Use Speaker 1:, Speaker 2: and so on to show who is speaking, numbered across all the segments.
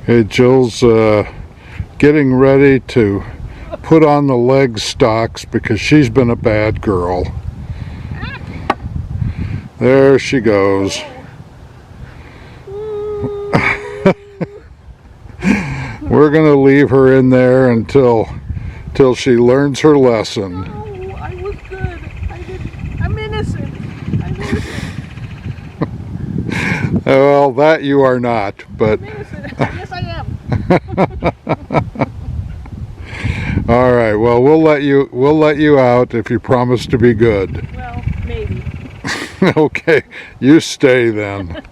Speaker 1: Hey, Jill's getting ready to put on the leg stocks because she's been a bad girl. There she goes. We're gonna leave her in there until she learns her lesson.
Speaker 2: No, I was good. I'm innocent. I'm innocent.
Speaker 1: Well, that you are not, but
Speaker 2: I'm innocent. Yes, I am.
Speaker 1: all right. Well, we'll let you out if you promise to be good.
Speaker 2: Well, maybe.
Speaker 1: Okay, you stay then.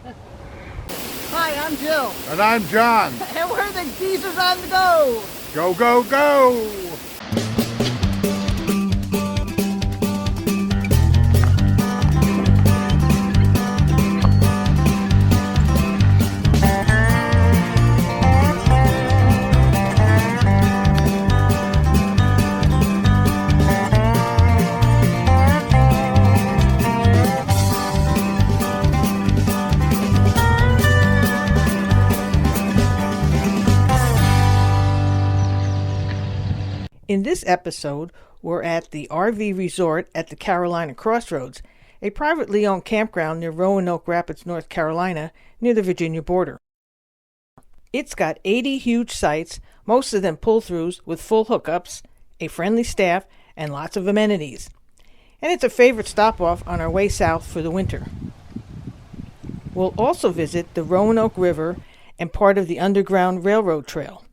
Speaker 2: Hi, I'm Jill.
Speaker 1: And I'm John.
Speaker 2: And we're the geezers on the go.
Speaker 1: Go, go, go!
Speaker 2: In this episode, we're at the RV resort at the Carolina Crossroads, a privately owned campground near Roanoke Rapids, North Carolina, near the Virginia border. It's got 80 huge sites, most of them pull-throughs with full hookups, a friendly staff, and lots of amenities. And it's a favorite stop-off on our way south for the winter. We'll also visit the Roanoke River and part of the Underground Railroad Trail.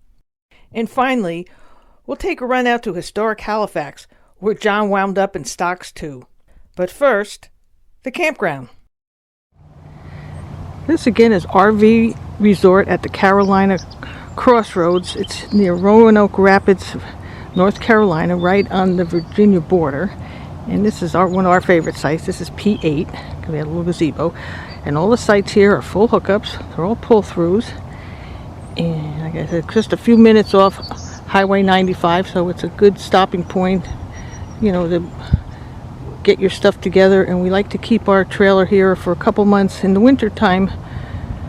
Speaker 2: And finally, we'll take a run out to historic Halifax, where John wound up in stocks too. But first, the campground. This again is RV Resort at the Carolina Crossroads. It's near Roanoke Rapids, North Carolina, right on the Virginia border. And this is one of our favorite sites. This is P8, because we have a little gazebo. And all the sites here are full hookups. They're all pull-throughs. And like I said, just a few minutes off Highway 95, so it's a good stopping point, to get your stuff together. And we like to keep our trailer here for a couple months in the winter time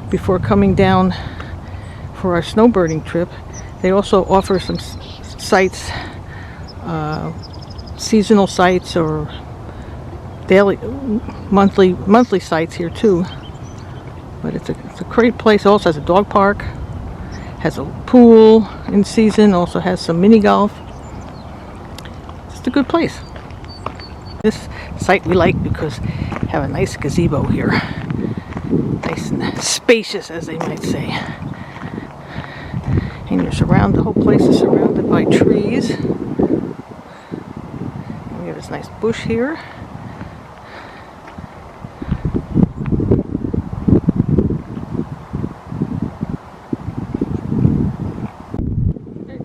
Speaker 2: before coming down for our snowbirding trip. They also offer some sites, seasonal sites or daily, monthly sites here too. But it's a great place. It also has a dog park, has a pool in season, also has some mini golf. Just a good place. This site we like because we have a nice gazebo here. Nice and spacious, as they might say. And the whole place is surrounded by trees. And we have this nice bush here.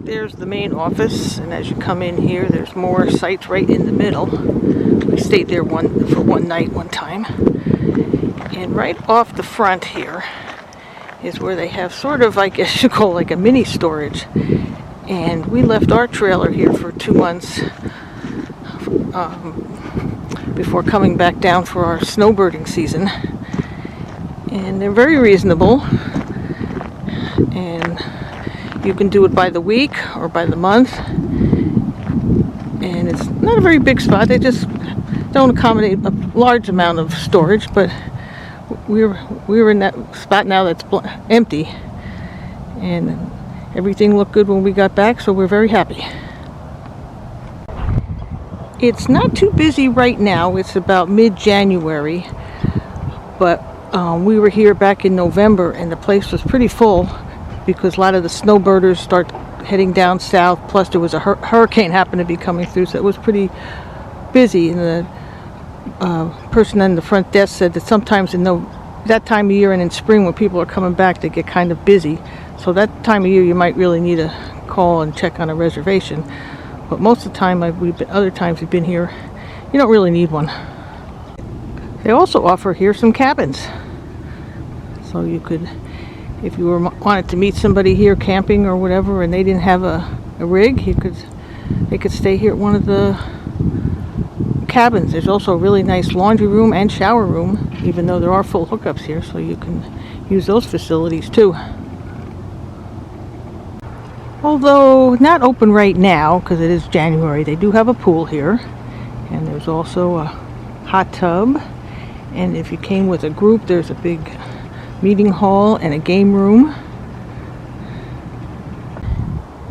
Speaker 2: There's the main office, and as you come in here, there's more sites right in the middle. We stayed there for one night one time. And right off the front here is where they have sort of, I guess you call like a mini storage. And we left our trailer here for 2 months before coming back down for our snowbirding season. And they're very reasonable. And you can do it by the week or by the month. And it's not a very big spot. They just don't accommodate a large amount of storage, but we're in that spot now that's empty. And everything looked good when we got back, so we're very happy. It's not too busy right now. It's about mid-January, but we were here back in November and the place was pretty full, because a lot of the snowbirders start heading down south, plus there was a hurricane happened to be coming through, so it was pretty busy. And the person on the front desk said that sometimes that time of year and in spring when people are coming back, they get kind of busy. So that time of year you might really need to call and check on a reservation. But most of the time, other times we've been here, you don't really need one. They also offer here some cabins. So you could, if you wanted to meet somebody here camping or whatever, and they didn't have a rig, they could stay here at one of the cabins. There's also a really nice laundry room and shower room, even though there are full hookups here, so you can use those facilities too. Although not open right now because it is January. They do have a pool here, and there's also a hot tub. And if you came with a group, there's a big meeting hall and a game room.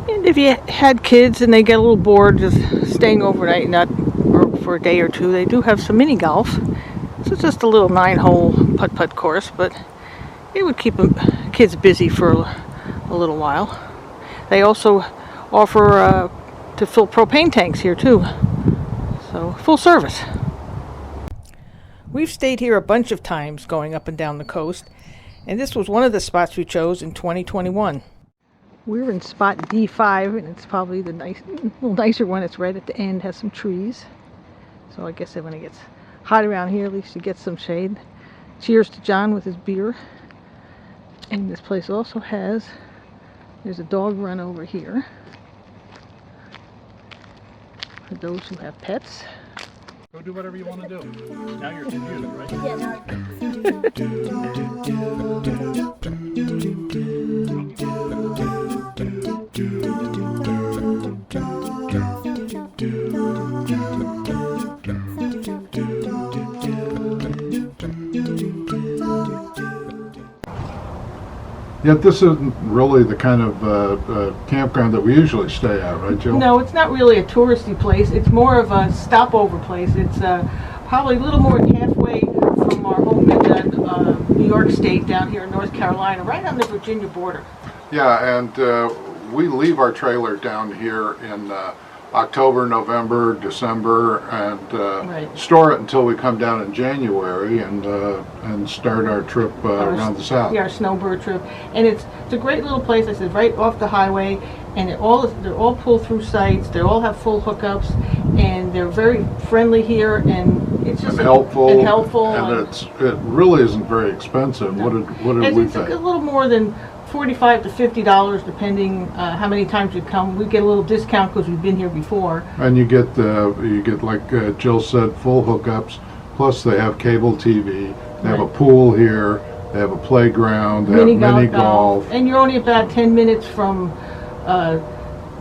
Speaker 2: And if you had kids and they get a little bored just staying overnight, not or for a day or two, they do have some mini golf. So it's just a little 9-hole putt-putt course, but it would keep kids busy for a little while. They also offer to fill propane tanks here too. So full service. We've stayed here a bunch of times going up and down the coast, and this was one of the spots we chose in 2021. We're in spot D5, and it's probably the little nicer one. It's right at the end, has some trees. So I guess that when it gets hot around here, at least you get some shade. Cheers to John with his beer. And this place also there's a dog run over here for those who have pets.
Speaker 3: Go do whatever you want to do. Now you're confused, right?
Speaker 4: Yeah, now
Speaker 1: Yet this isn't really the kind of campground that we usually stay at, right, Jill?
Speaker 2: No, it's not really a touristy place. It's more of a stopover place. It's probably a little more than halfway from our home in New York State down here in North Carolina, right on the Virginia border.
Speaker 1: Yeah, and we leave our trailer down here in October, November, December, and
Speaker 2: Right.
Speaker 1: store it until we come down in January and start our trip around the south.
Speaker 2: Yeah, our snowbird trip. And it's a great little place. I said right off the highway, and they're all pull-through sites. They all have full hookups, and they're very friendly here, and it's just
Speaker 1: And helpful.
Speaker 2: And
Speaker 1: it really isn't very expensive.
Speaker 2: No.
Speaker 1: What did
Speaker 2: and
Speaker 1: we
Speaker 2: it's
Speaker 1: pay?
Speaker 2: a little more than $45 to $50, depending how many times you come. We get a little discount because we've been here before.
Speaker 1: And you get like Jill said, full hookups. Plus they have cable TV. They have a
Speaker 2: Right.
Speaker 1: pool here. They have a playground. They have mini golf.
Speaker 2: And you're only about 10 minutes from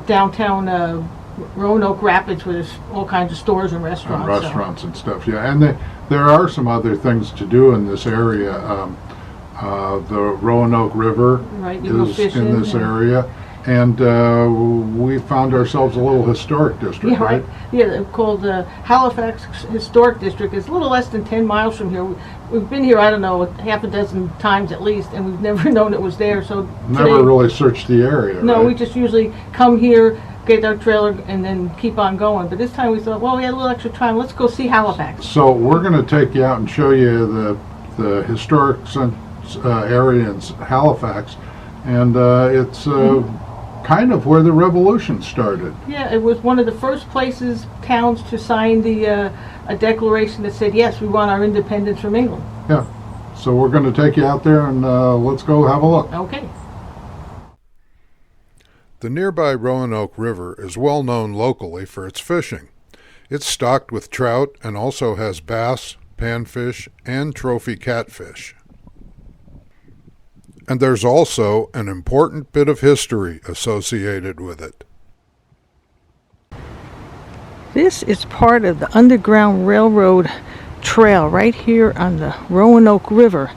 Speaker 2: downtown Roanoke Rapids, where there's all kinds of stores and restaurants.
Speaker 1: And restaurants and stuff. Yeah, and there are some other things to do in this area. The Roanoke River
Speaker 2: Right, you go
Speaker 1: is
Speaker 2: fishing
Speaker 1: in this
Speaker 2: and-
Speaker 1: area, and we found ourselves a little historic district,
Speaker 2: Yeah, right. Yeah, they're called the Halifax Historic District. It's a little less than 10 miles from here. We've been here, I don't know, half a dozen times at least, and we've never known it was there. So
Speaker 1: Never
Speaker 2: today,
Speaker 1: really searched the area.
Speaker 2: no,
Speaker 1: right?
Speaker 2: we just usually come here, get our trailer, and then keep on going. But this time we thought, well, we had a little extra time. Let's go see Halifax.
Speaker 1: So we're going to take you out and show you the historic area in Halifax, and it's kind of where the revolution started.
Speaker 2: Yeah, it was one of the first towns to sign a declaration that said, yes, we want our independence from England.
Speaker 1: Yeah. So we're going to take you out there, and let's go have a look.
Speaker 2: Okay.
Speaker 1: The nearby Roanoke River is well known locally for its fishing. It's stocked with trout and also has bass, panfish, and trophy catfish. And there's also an important bit of history associated with it.
Speaker 2: This is part of the Underground Railroad trail right here on the Roanoke River.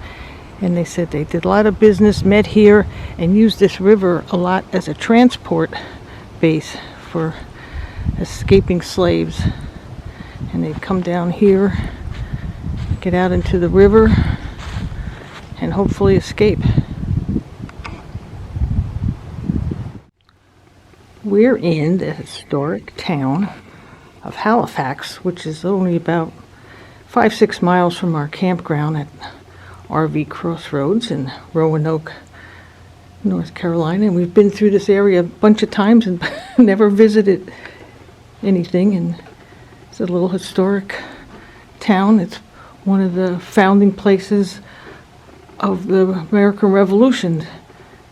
Speaker 2: And they said they did a lot of business, met here, and used this river a lot as a transport base for escaping slaves. And they'd come down here, get out into the river, and hopefully escape. We're in the historic town of Halifax, which is only about 5-6 miles from our campground at RV Crossroads in Roanoke, North Carolina. And we've been through this area a bunch of times and never visited anything. And it's a little historic town. It's one of the founding places of the American Revolution.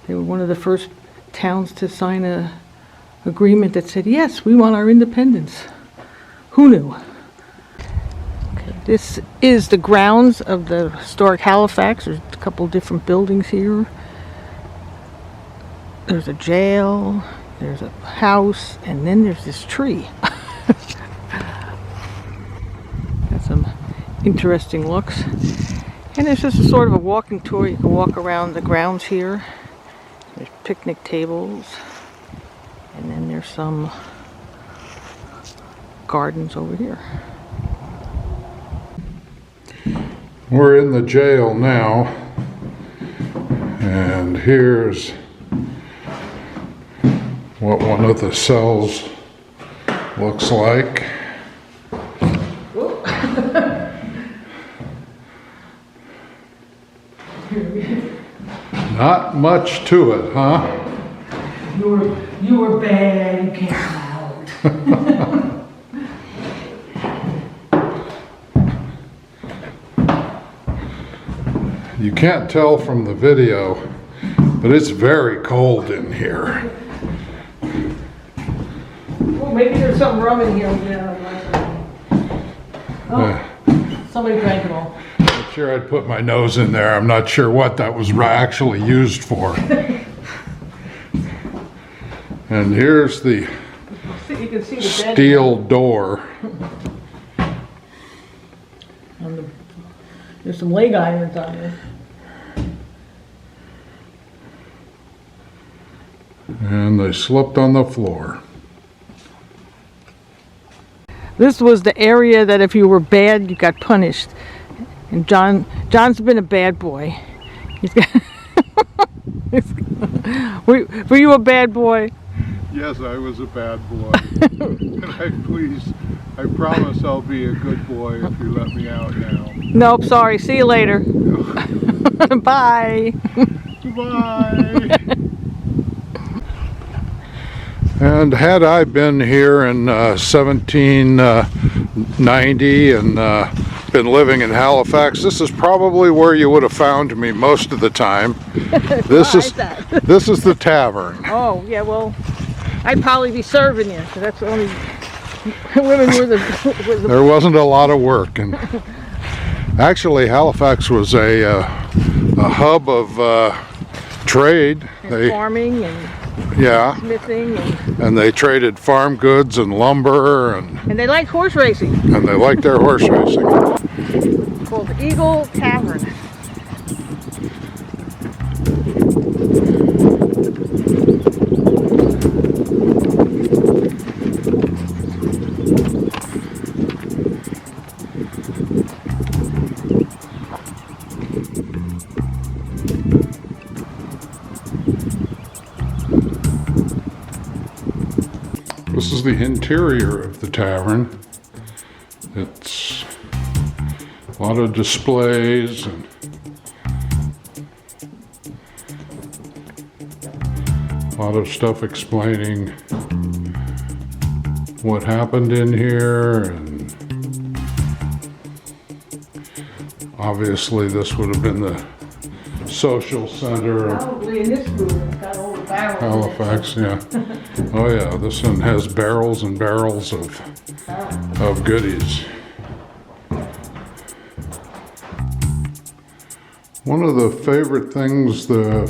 Speaker 2: They were one of the first towns to sign a agreement that said, yes, we want our independence. Who knew? Okay, this is the grounds of the historic Halifax. There's a couple different buildings here. There's a jail. There's a house, and then there's this tree. Got some interesting looks. And it's just a sort of a walking tour. You can walk around the grounds here. There's picnic tables. And then there's some gardens over here.
Speaker 1: We're in the jail now, and here's what one of the cells looks like. Not much to it, huh?
Speaker 2: You were bad, you came out.
Speaker 1: You can't tell from the video, but it's very cold in here.
Speaker 2: Well, maybe there's some rum in here. Somebody drank it all.
Speaker 1: I'm sure I'd put my nose in there. I'm not sure what that was actually used for. And here's the
Speaker 2: You can see the bed.
Speaker 1: steel door.
Speaker 2: There's some leg irons on there.
Speaker 1: And they slipped on the floor.
Speaker 2: This was the area that if you were bad, you got punished. And John's been a bad boy. He's got were you a bad boy?
Speaker 1: Yes, I was a bad boy. And I promise I'll be a good boy if you let me out now.
Speaker 2: Nope, sorry. See you later. Bye.
Speaker 1: Goodbye. And had I been here in 1790 and been living in Halifax, this is probably where you would have found me most of the time. This is the tavern.
Speaker 2: Oh, yeah, well, I'd probably be serving you. So that's the only women were the
Speaker 1: There wasn't a lot of work, and actually Halifax was a hub of trade.
Speaker 2: farming and
Speaker 1: Yeah,
Speaker 2: smithing
Speaker 1: and they traded farm goods and lumber, and
Speaker 2: and they liked horse racing.
Speaker 1: they liked their horse racing.
Speaker 2: It's called Eagle Tavern.
Speaker 1: This is the interior of the tavern. It's a lot of displays and a lot of stuff explaining what happened in here, and obviously this would have been the social center of
Speaker 2: Probably in this room, it's got all the barrels.
Speaker 1: Halifax, yeah. Oh yeah, this one has barrels and barrels of goodies. One of the favorite things for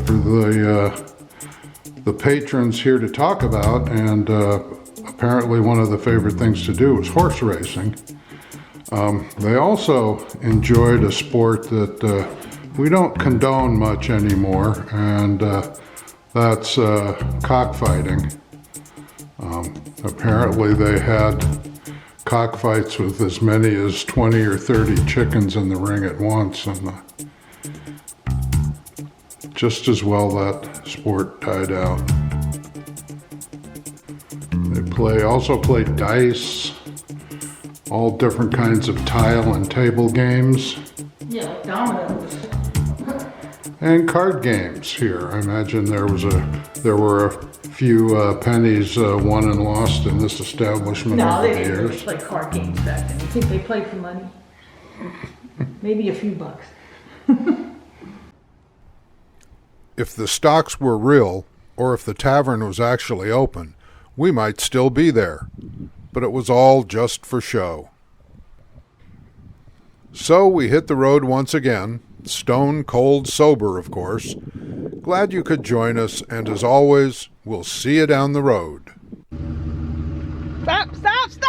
Speaker 1: the patrons here to talk about, and apparently one of the favorite things to do, is horse racing. They also enjoyed a sport that we don't condone much anymore, and that's cockfighting. Apparently they had cockfights with as many as 20 or 30 chickens in the ring at once, and just as well that sport died out. They also play dice, all different kinds of tile and table games.
Speaker 2: Yeah, like dominoes.
Speaker 1: And card games here. I imagine there were a few pennies won and lost in this establishment
Speaker 2: No,
Speaker 1: over
Speaker 2: they
Speaker 1: the
Speaker 2: didn't really
Speaker 1: years.
Speaker 2: play card games back then. You think they played for money? Maybe a few bucks.
Speaker 1: If the stocks were real, or if the tavern was actually open, we might still be there. But it was all just for show. So we hit the road once again, stone cold sober, of course, Glad you could join us, and as always, we'll see you down the road.
Speaker 2: Stop, stop, stop!